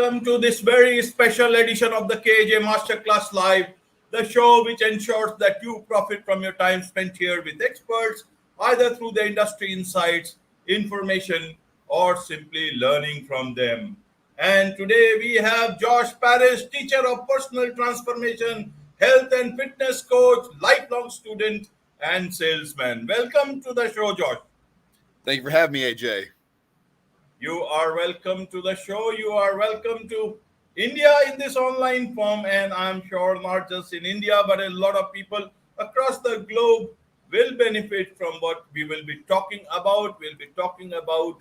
welcome to this very special edition of the KAJ Masterclass Live, the show which ensures that you profit from your time spent here with experts, either through the industry insights, information, or simply learning from them. And today we have Josh Parish, teacher of personal transformation, health and fitness coach, lifelong student, and salesman. Welcome to the show, Josh. Thank you for having me, AJ. You are welcome to the show. You are welcome to India in this online form. And I'm sure not just in India, but a lot of people across the globe will benefit from what we will be talking about. We'll be talking about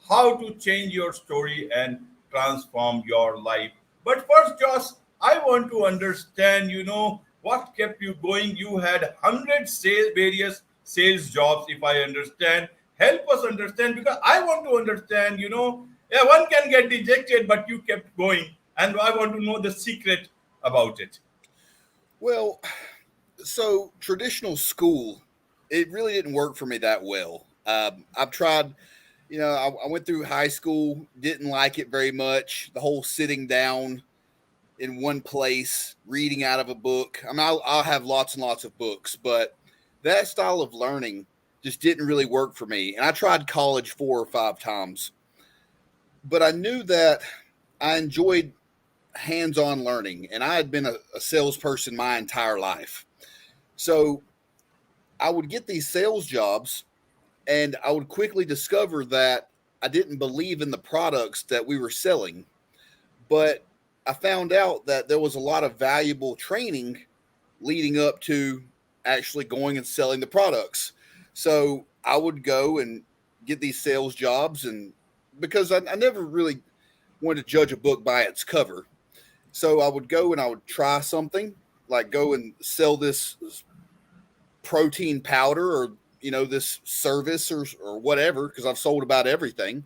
how to change your story and transform your life. But first, Josh, I want to understand, what kept you going. You had 100 various sales jobs, if I understand. Help us understand, because I want to understand, yeah, one can get dejected, but you kept going. And I want to know the secret about it. Well, so traditional school, it really didn't work for me that well. I've tried, I went through high school, didn't like it very much. The whole sitting down in one place, reading out of a book. I mean, I'll have lots and lots of books, but that style of learning just didn't really work for me. And I tried college 4 or 5 times, but I knew that I enjoyed hands-on learning, and I had been a salesperson my entire life. So I would get these sales jobs, and I would quickly discover that I didn't believe in the products that we were selling. But I found out that there was a lot of valuable training leading up to actually going and selling the products. So I would go and get these sales jobs, and because I never really wanted to judge a book by its cover. So I would go and I would try something, like go and sell this protein powder or, this service or whatever, because I've sold about everything.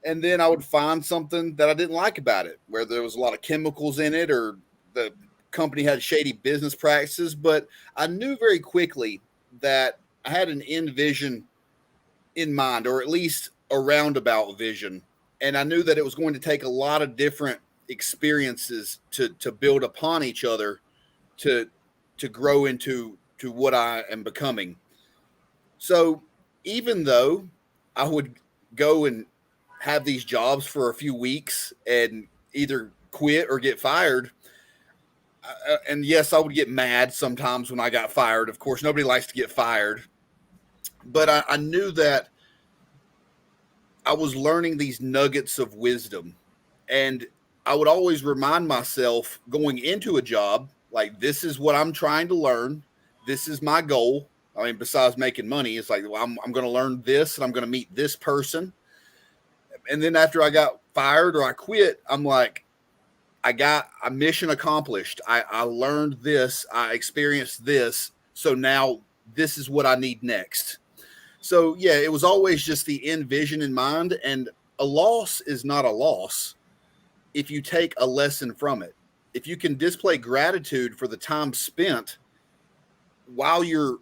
And then I would find something that I didn't like about it, where there was a lot of chemicals in it or the company had shady business practices. But I knew very quickly that I had an end vision in mind, or at least a roundabout vision. And I knew that it was going to take a lot of different experiences to build upon each other to grow into what I am becoming. So even though I would go and have these jobs for a few weeks and either quit or get fired, and yes, I would get mad sometimes when I got fired. Of course, nobody likes to get fired. But I knew that I was learning these nuggets of wisdom. And I would always remind myself going into a job, like, this is what I'm trying to learn. This is my goal. I mean, besides making money, it's like, well, I'm going to learn this and I'm going to meet this person. And then after I got fired or I quit, I'm like, I got a mission accomplished. I learned this. I experienced this. So now this is what I need next. So, yeah, it was always just the end vision in mind. And a loss is not a loss if you take a lesson from it. If you can display gratitude for the time spent while you're,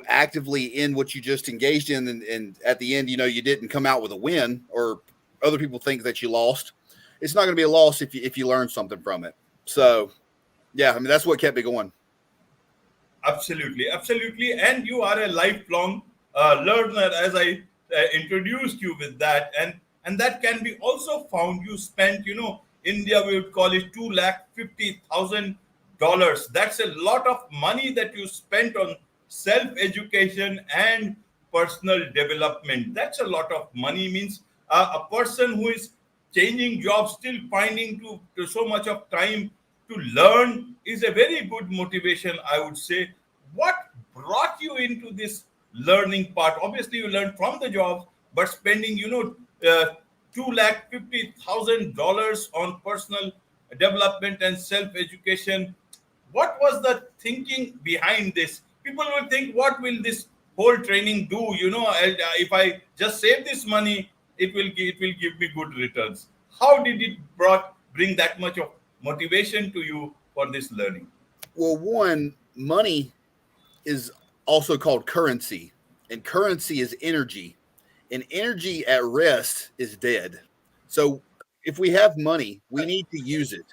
actively in what you just engaged in, and at the end, you didn't come out with a win, or other people think that you lost, it's not going to be a loss if you learn something from it. So, yeah, I mean, that's what kept me going. Absolutely, absolutely. And you are a lifelong learner, as I introduced you with that. And that can be also found. You spent, India, we would call it $250,000. That's a lot of money that you spent on self-education and personal development. That's a lot of money. Means a person who is changing jobs, still finding to so much of time to learn, is a very good motivation, I would say. What brought you into this learning part? Obviously, you learned from the jobs, but spending, $250,000 on personal development and self-education. What was the thinking behind this? People will think, what will this whole training do? If I just save this money, it will give me good returns. How did it bring that much of motivation to you for this learning? Well, one, money is also called currency, and currency is energy, and energy at rest is dead. So if we have money, we need to use it,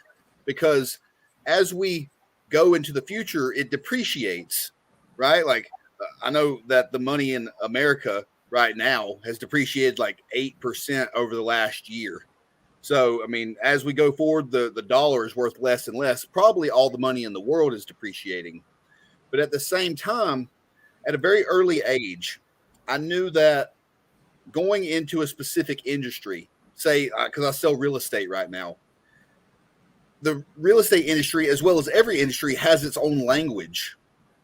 because as we go into the future, it depreciates, right? Like I know that the money in America right now has depreciated like 8% over the last year. So, I mean, as we go forward, the dollar is worth less and less. Probably all the money in the world is depreciating. But at the same time, at a very early age, I knew that going into a specific industry, say, because I sell real estate right now, the real estate industry, as well as every industry, has its own language.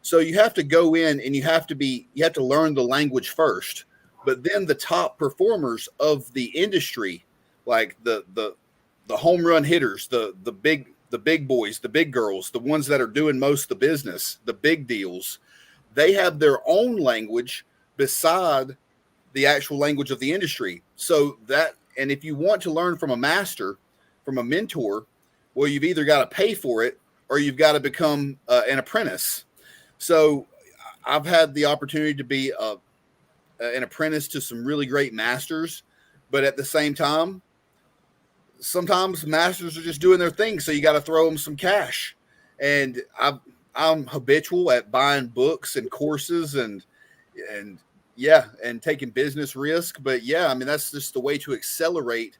So you have to go in and you have to learn the language first. But then the top performers of the industry, like the home run hitters, the big boys, the big girls, the ones that are doing most of the business, the big deals, they have their own language beside the actual language of the industry. So that, and if you want to learn from a master, from a mentor, well, you've either got to pay for it or you've got to become an apprentice. So I've had the opportunity to be an apprentice to some really great masters, but at the same time, sometimes masters are just doing their thing. So you got to throw them some cash. And I'm habitual at buying books and courses and yeah, and taking business risk. But yeah, I mean, that's just the way to accelerate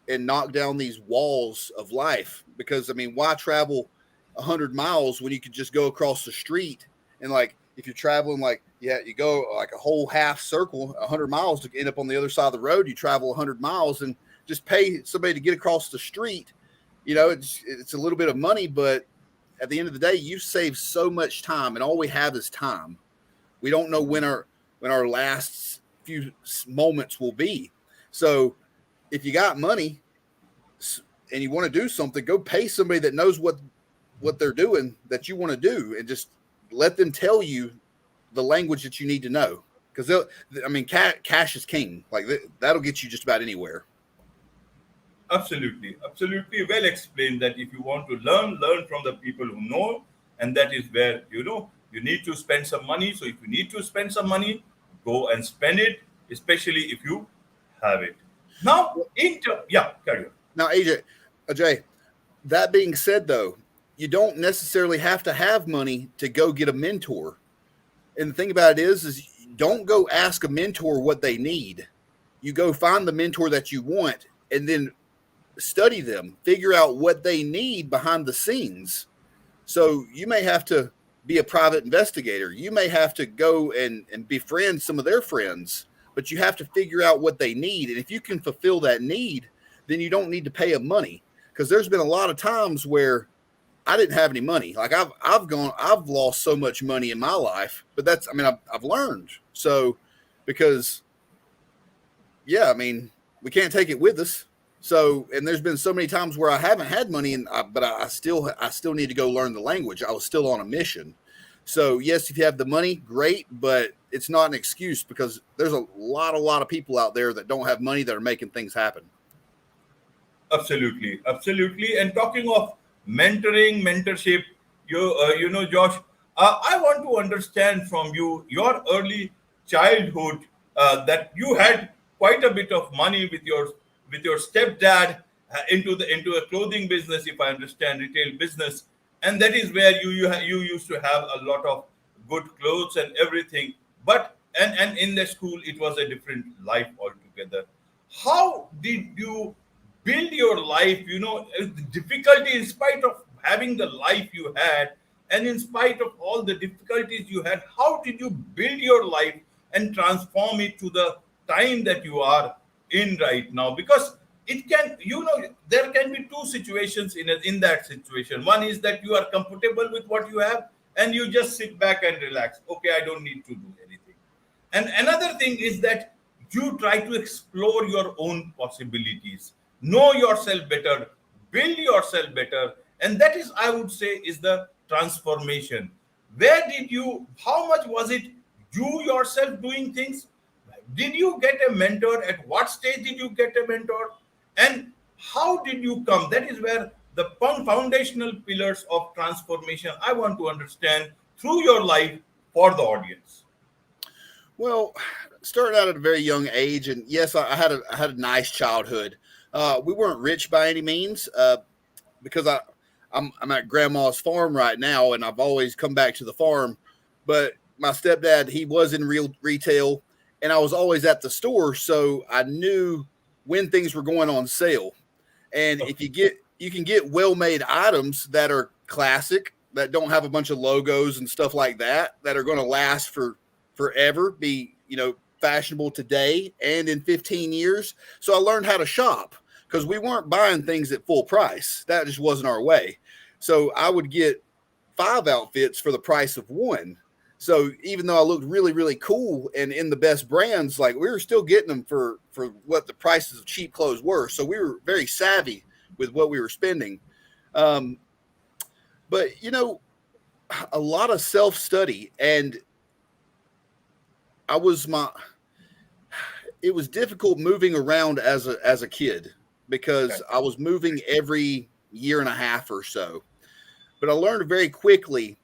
and knock down these walls of life. Because I mean, why travel 100 miles when you could just go across the street? And like, if you're traveling, like, yeah, you go like a whole half circle, 100 miles to end up on the other side of the road. You travel 100 miles and just pay somebody to get across the street. You know, it's a little bit of money, but at the end of the day, you save so much time, and all we have is time. We don't know when our last few moments will be. So if you got money and you want to do something, go pay somebody that knows what they're doing that you want to do, and just let them tell you the language that you need to know. Because I mean, cash is king. Like that'll get you just about anywhere. Absolutely, absolutely well explained that if you want to learn from the people who know, and that is where you need to spend some money. So if you need to spend some money, go and spend it, especially if you have it. Now, yeah, carry on. Now, Ajay, that being said, though, you don't necessarily have to have money to go get a mentor. And the thing about it is don't go ask a mentor what they need. You go find the mentor that you want, and then study them, figure out what they need behind the scenes. So you may have to be a private investigator. You may have to go and befriend some of their friends, but you have to figure out what they need. And if you can fulfill that need, then you don't need to pay them money. Because there's been a lot of times where I didn't have any money. Like I've lost so much money in my life, but I've learned. So, because yeah, I mean, we can't take it with us. So, and there's been so many times where I haven't had money, but I still need to go learn the language. I was still on a mission. So, yes, if you have the money, great, but it's not an excuse, because there's a lot of people out there that don't have money that are making things happen. Absolutely, absolutely. And talking of mentorship, Josh, I want to understand from you your early childhood, that you had quite a bit of money with your stepdad, into a clothing business, if I understand, retail business, and that is where you used to have a lot of good clothes and everything. But and in the school, it was a different life altogether. How did you build your life? The difficulty, in spite of having the life you had, and in spite of all the difficulties you had, how did you build your life and transform it to the time that you are in right now? Because it can, there can be two situations in that situation. One is that you are comfortable with what you have and you just sit back and relax. Okay, I don't need to do anything. And another thing is that you try to explore your own possibilities, know yourself better, build yourself better. And that is, I would say, is the transformation. How much was it you yourself doing things? Did you get a mentor? At what stage did you get a mentor? And how did you come? That is where the foundational pillars of transformation I want to understand through your life for the audience. Well, started out at a very young age, and yes, I had a nice childhood, We weren't rich by any means, because I'm at grandma's farm right now, and I've always come back to the farm. But my stepdad, he was in real retail, and I was always at the store, so I knew when things were going on sale. And if Okay. you can get well made items that are classic, that don't have a bunch of logos and stuff like that, that are going to last for forever, be, fashionable today and in 15 years. So I learned how to shop because we weren't buying things at full price. That just wasn't our way. So I would get 5 outfits for the price of one. So even though I looked really, really cool and in the best brands, like we were still getting them for what the prices of cheap clothes were. So we were very savvy with what we were spending. Um, but a lot of self study, and I was my. It was difficult moving around as a kid because Okay. I was moving every year and a half or so. But I learned very quickly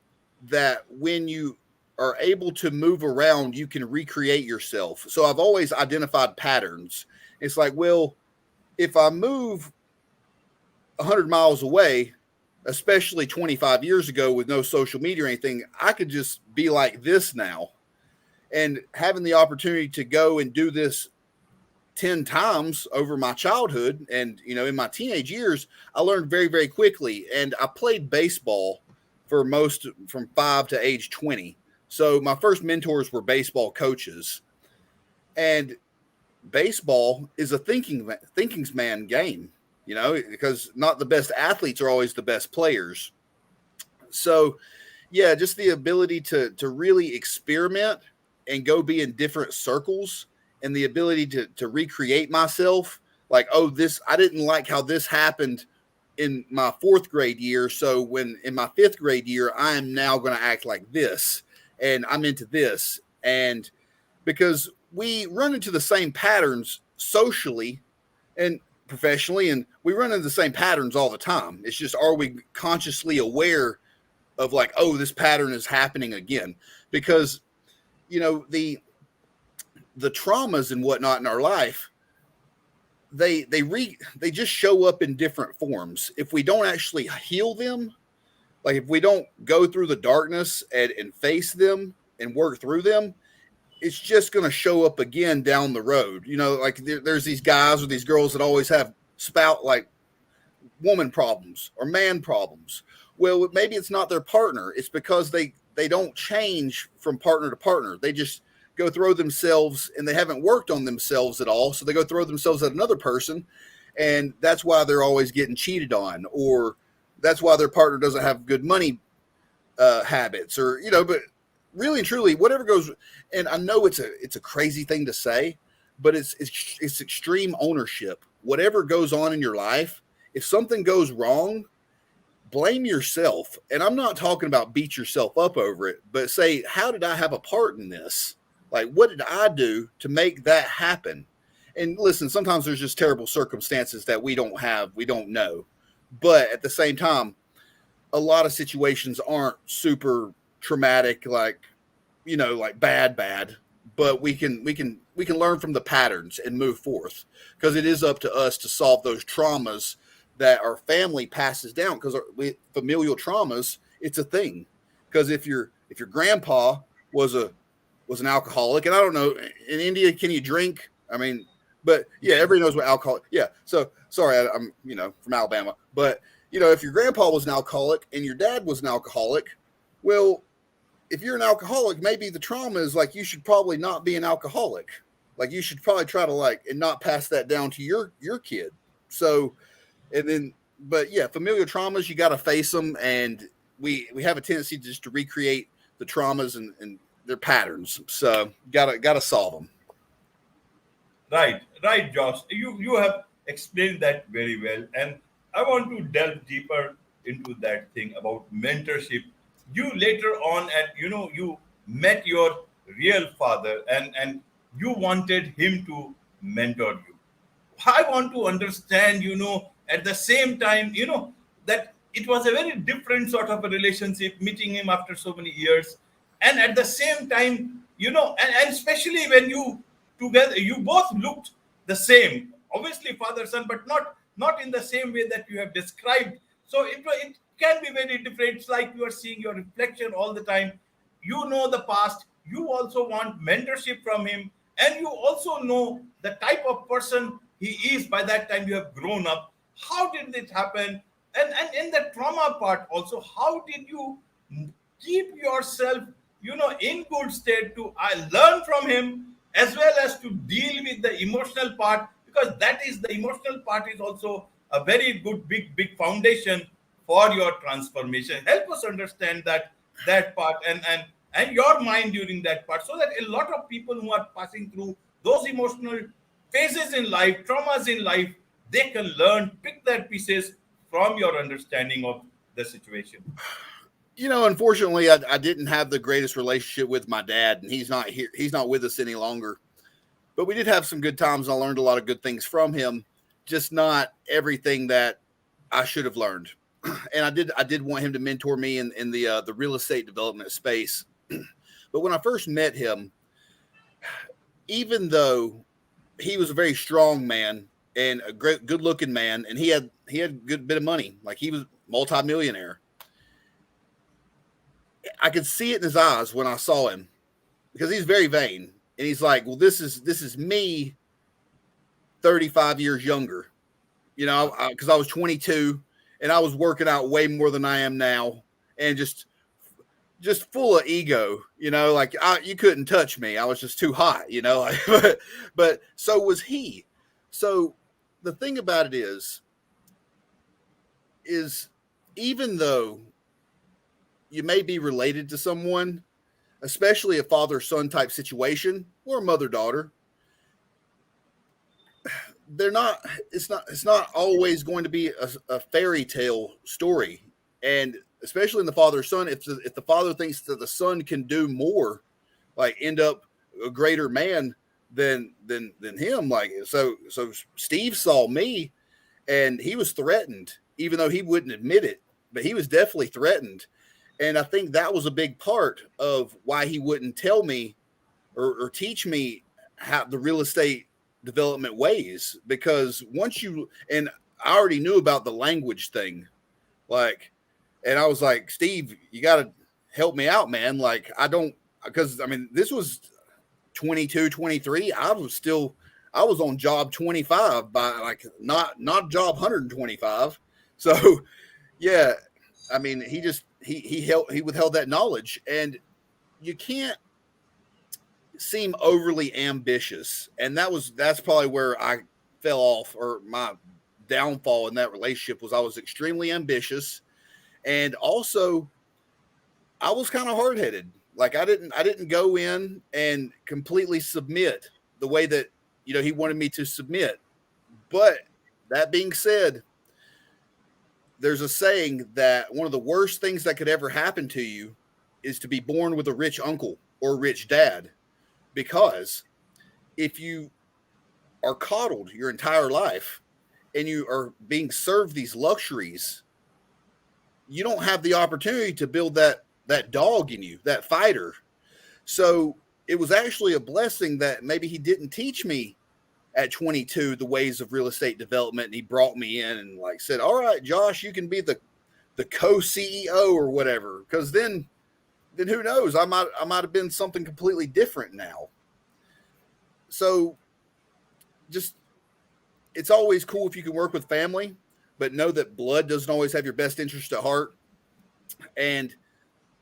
that when you are able to move around, you can recreate yourself. So I've always identified patterns. It's like, well, if I move 100 miles away, especially 25 years ago with no social media or anything, I could just be like this now. And having the opportunity to go and do this 10 times over my childhood and in my teenage years, I learned very, very quickly. And I played baseball for most from 5 to age 20. So my first mentors were baseball coaches. And baseball is a thinking's man game, because not the best athletes are always the best players. So yeah, just the ability to really experiment and go be in different circles, and the ability to recreate myself. Like, oh, this, I didn't like how this happened in my fourth grade year. So when in my fifth grade year, I am now going to act like this, and I'm into this. And because we run into the same patterns socially and professionally, and we run into the same patterns all the time. It's just, are we consciously aware of like, oh, this pattern is happening again? Because the traumas and whatnot in our life, they just show up in different forms. If we don't actually heal them, like if we don't go through the darkness and face them and work through them, it's just going to show up again down the road. Like there's these guys or these girls that always have spout like woman problems or man problems. Well, maybe it's not their partner. It's because they don't change from partner to partner. They just go throw themselves, and they haven't worked on themselves at all. So they go throw themselves at another person, and that's why they're always getting cheated on, or that's why their partner doesn't have good money habits, or But really and truly, whatever goes, and I know it's a crazy thing to say, but it's extreme ownership. Whatever goes on in your life, if something goes wrong, blame yourself. And I'm not talking about beat yourself up over it, but say, how did I have a part in this? Like, what did I do to make that happen? And listen, sometimes there's just terrible circumstances that we don't know. But at the same time, a lot of situations aren't super traumatic, like bad, but we can learn from the patterns and move forth, because it is up to us to solve those traumas that our family passes down, because familial traumas, it's a thing. Because if your grandpa was an alcoholic, and I don't know, in India, can you drink? I mean, but yeah, everybody knows what alcohol. Yeah, so sorry, I'm from Alabama, but if your grandpa was an alcoholic and your dad was an alcoholic, well, if you're an alcoholic, maybe the trauma is like, you should probably not be an alcoholic. Like, you should probably try to and not pass that down to your kid. So, and then, but yeah, familial traumas, you got to face them, and we have a tendency just to recreate the traumas and their patterns. So gotta solve them. Right, right, Josh. You have explained that very well, and I want to delve deeper into that thing about mentorship. You later on, at you met your real father, and you wanted him to mentor you. I want to understand, at the same time, that it was a very different sort of a relationship, meeting him after so many years. And at the same time, and especially when you together, you both looked the same. obviously father son, but not in the same way that you have described. So it can be very different. It's like you are seeing your reflection all the time. You know the past, you also want mentorship from him, and you also know the type of person he is by that time you have grown up. How did it happen? And in the trauma part also, how did you keep yourself, in good state to learn from him, as well as to deal with the emotional part, because that is the emotional part is also a very good big foundation for your transformation. Help us understand that part, and your mind during that part, so that a lot of people who are passing through those emotional phases in life, traumas in life, they can learn, pick their pieces from your understanding of the situation. Unfortunately, I didn't have the greatest relationship with my dad, and he's not here. He's not with us any longer. But we did have some good times. And I learned a lot of good things from him, just not everything that I should have learned. And I did want him to mentor me in the real estate development space. But when I first met him, even though he was a very strong man and a great, good looking man, and he had a good bit of money, like he was multimillionaire, I could see it in his eyes when I saw him, because he's very vain, and he's like, "Well, this is me, 35 years younger, because I was 22 and I was working out way more than I am now, and just full of ego, like you couldn't touch me. I was just too hot, like, but so was he. So the thing about it is even though you may be related to someone, especially a father-son type situation or a mother-daughter, they're not. It's not always going to be a fairy tale story, and especially in the father-son, if the father thinks that the son can do more, like end up a greater man than him, like so Steve saw me, and he was threatened, even though he wouldn't admit it, but he was definitely threatened. And I think that was a big part of why he wouldn't tell me or teach me how the real estate development ways, because once you, and I already knew about the language thing, like, and I was like, Steve, you got to help me out, man. Like, I don't, because I mean, this was 22, 23. I was on job 25 by like not job 125. So yeah, I mean, he withheld that knowledge, and you can't seem overly ambitious, and that's probably where I fell off, or my downfall in that relationship was I was extremely ambitious, and also I was kind of hard headed. Like I didn't go in and completely submit the way that he wanted me to submit. But that being said, there's a saying that one of the worst things that could ever happen to you is to be born with a rich uncle or a rich dad, because if you are coddled your entire life and you are being served these luxuries, you don't have the opportunity to build that dog in you, that fighter. So it was actually a blessing that maybe he didn't teach me at 22 the ways of real estate development, and he brought me in and like said, all right, Josh, you can be the co-CEO or whatever, because then who knows, I might have been something completely different now. So just, it's always cool if you can work with family, but know that blood doesn't always have your best interest at heart. And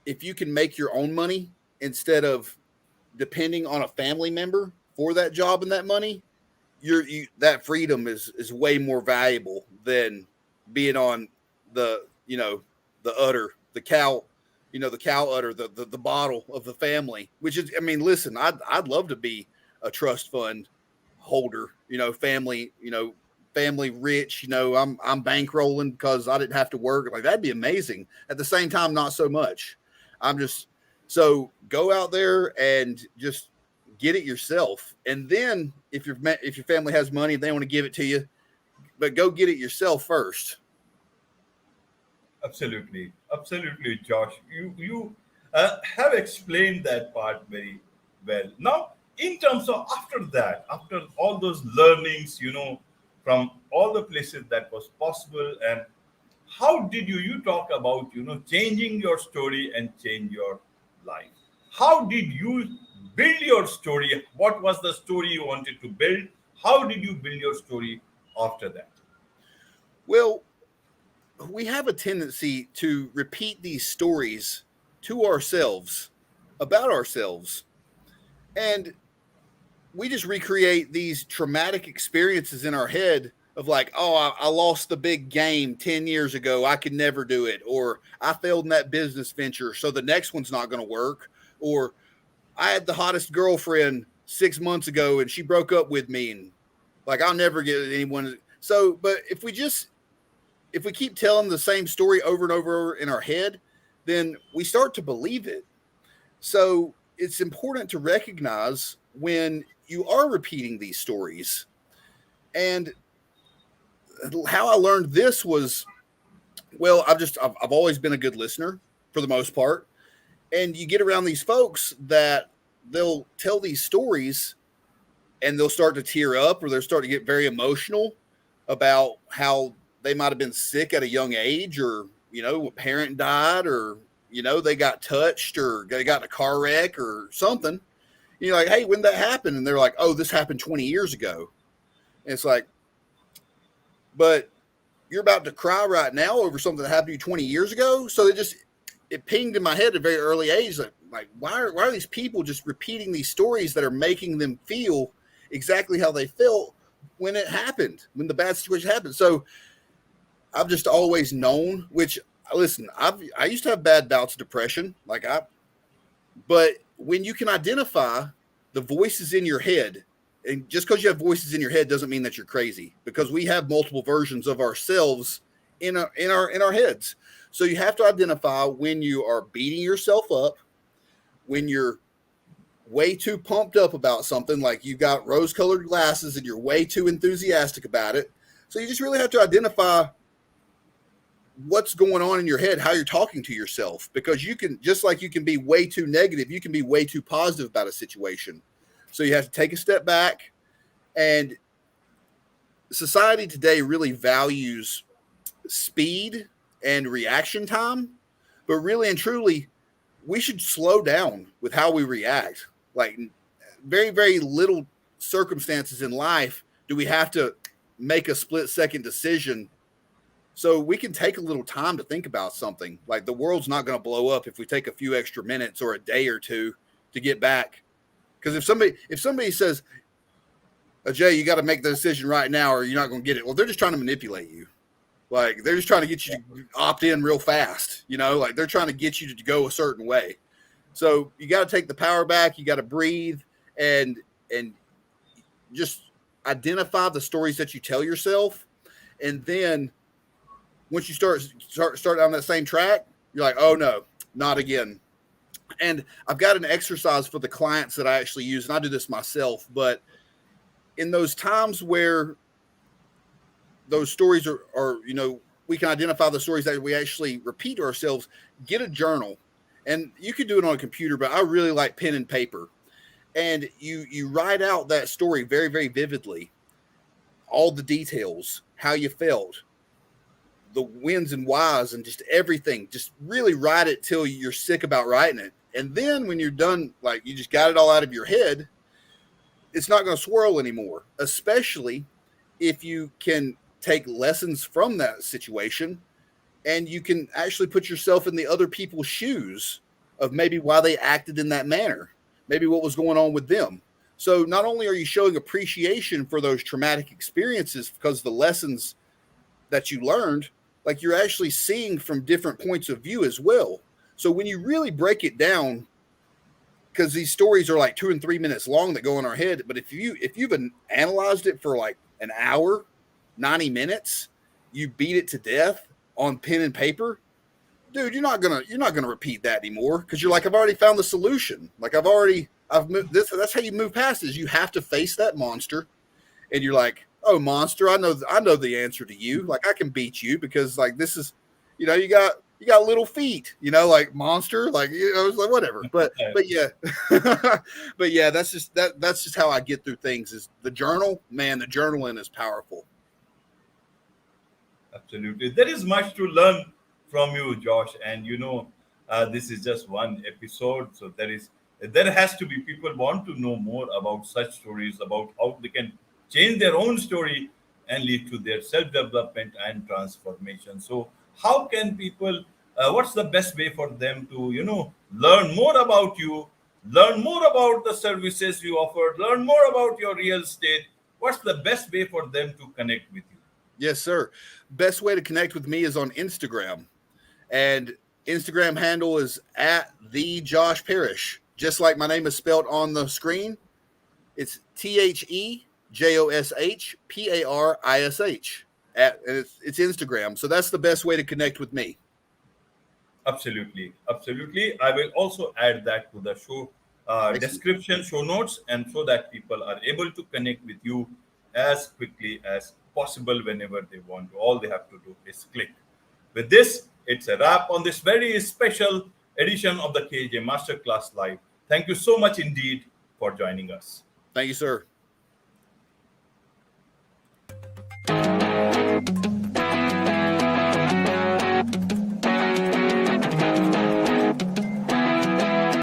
if you can make your own money instead of depending on a family member for that job and that money, that freedom is way more valuable than being on the the udder, the cow, the cow udder, the bottle of the family. Which is, I mean, listen, I'd love to be a trust fund holder, family, family rich, I'm bankrolling because I didn't have to work. Like, that'd be amazing. At the same time, not so much. I'm just, so go out there and just get it yourself. And then if your family has money, they want to give it to you, but go get it yourself first. Absolutely, absolutely, Josh. You have explained that part very well. Now, in terms of after that, after all those learnings, from all the places that was possible. And how did you talk about changing your story and change your life? How did you build your story? What was the story you wanted to build? How did you build your story after that? Well, we have a tendency to repeat these stories to ourselves about ourselves. And we just recreate these traumatic experiences in our head of like, oh, I lost the big game 10 years ago. I could never do it. Or I failed in that business venture, so the next one's not going to work. Or I had the hottest girlfriend 6 months ago and she broke up with me. And like, I'll never get anyone. So, but if we keep telling the same story over and over in our head, then we start to believe it. So it's important to recognize when you are repeating these stories. And how I learned this was, well, I've always been a good listener for the most part. And you get around these folks that they'll tell these stories and they'll start to tear up, or they'll start to get very emotional about how they might have been sick at a young age, or, a parent died, or, they got touched, or they got in a car wreck or something. And you're like, hey, when did that happen? And they're like, oh, this happened 20 years ago. And it's like, but you're about to cry right now over something that happened to you 20 years ago. So it pinged in my head at a very early age. Like why are these people just repeating these stories that are making them feel exactly how they felt when it happened, when the bad situation happened? So I've just always known, which, listen, I used to have bad bouts of depression. But when you can identify the voices in your head, and just because you have voices in your head doesn't mean that you're crazy, because we have multiple versions of ourselves in our heads. So you have to identify when you are beating yourself up, when you're way too pumped up about something, like you got rose-colored glasses and you're way too enthusiastic about it. So you just really have to identify what's going on in your head, how you're talking to yourself, because you can, just like you can be way too negative, you can be way too positive about a situation. So you have to take a step back. And society today really values speed and reaction time, but really and truly, we should slow down with how we react. Like, very, very little circumstances in life do we have to make a split-second decision. So we can take a little time to think about something. Like, the world's not going to blow up if we take a few extra minutes or a day or two to get back. Because if somebody says, Ajay, you got to make the decision right now or you're not going to get it. Well, they're just trying to manipulate you. Like, they're just trying to get you to opt in real fast. Like, they're trying to get you to go a certain way. So you got to take the power back. You got to breathe and just identify the stories that you tell yourself. And then once you start down that same track, you're like, oh no, not again. And I've got an exercise for the clients that I actually use, and I do this myself, but in those times where those stories are we can identify the stories that we actually repeat to ourselves, get a journal. And you could do it on a computer, but I really like pen and paper. And you write out that story very, very vividly, all the details, how you felt, the wins and whys, and just everything. Just really write it till you're sick about writing it. And then when you're done, like you just got it all out of your head, it's not going to swirl anymore, especially if you can take lessons from that situation and you can actually put yourself in the other people's shoes of maybe why they acted in that manner, maybe what was going on with them. So not only are you showing appreciation for those traumatic experiences because the lessons that you learned, like you're actually seeing from different points of view as well. So when you really break it down, because these stories are like 2 and 3 minutes long that go in our head, but if you've analyzed it for like an hour, 90 minutes, you beat it to death on pen and paper, dude, you're not gonna repeat that anymore, because you're like, I've already found the solution. Like I've moved this. That's how you move past it, is you have to face that monster, and you're like, oh, monster, I know the answer to you. Like I can beat you because like this is, you got little feet, like monster, like it's like whatever. But yeah, but yeah, that's just how I get through things. Is the journal, man? The journaling is powerful. Absolutely. There is much to learn from you, Josh. And this is just one episode. So there has to be people want to know more about such stories, about how they can change their own story and lead to their self-development and transformation. So how can people what's the best way for them to, learn more about you, learn more about the services you offer, learn more about your real estate? What's the best way for them to connect with you? Yes, sir. Best way to connect with me is on Instagram. And Instagram handle is at the Josh Parish. Just like my name is spelled on the screen, it's TheJoshParish. It's Instagram. So that's the best way to connect with me. Absolutely, absolutely. I will also add that to the show Excellent. description, show notes, and so that people are able to connect with you as quickly as possible whenever they want to. All they have to do is click. With this, it's a wrap on this very special edition of the KJ Masterclass Live. Thank you so much indeed for joining us. Thank you, sir.